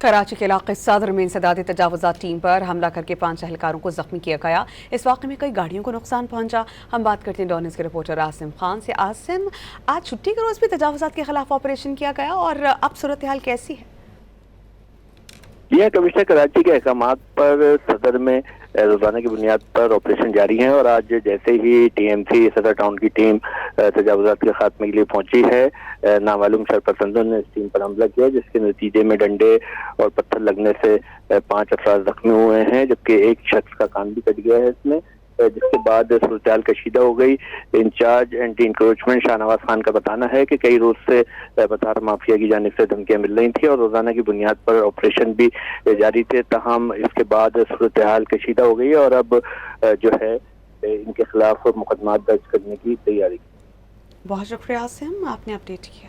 کراچی کے علاقے صدر میں انسدادی تجاوزات ٹیم پر حملہ کر کے 5 اہلکاروں کو زخمی کیا گیا۔ اس واقعے میں کئی گاڑیوں کو نقصان پہنچا۔ ہم بات کرتے ہیں ڈان نیوز کے رپورٹر عاصم خان سے۔ عاصم، آج چھٹی کے روز بھی تجاوزات کے خلاف آپریشن کیا گیا اور اب صورتحال کیسی ہے؟ یہ کمشنر کراچی کے احکامات پر صدر میں روزانہ کی بنیاد پر آپریشن جاری ہیں، اور آج جیسے ہی ٹی ایم سی صدر ٹاؤن کی ٹیم تجاوزات کے خاتمے کے لیے پہنچی ہے، نامعلوم شرپسندوں نے اس ٹیم پر حملہ کیا، جس کے نتیجے میں ڈنڈے اور پتھر لگنے سے 5 افراد زخمی ہوئے ہیں، جبکہ ایک شخص کا کان بھی کٹ گیا ہے اس میں، جس کے بعد صورتحال کشیدہ ہو گئی۔ Incharge anti encroachment Shah Nawaz Khan کا بتانا ہے کہ کئی روز سے بطار مافیا کی جانب سے دھمکیاں مل رہی تھیں اور روزانہ کی بنیاد پر آپریشن بھی جاری تھے، تاہم اس کے بعد صورتحال کشیدہ ہو گئی اور اب جو ہے ان کے خلاف مقدمات درج کرنے کی تیاری۔ بہت شکریہ عاصم، آپ نے اپڈیٹ کیا۔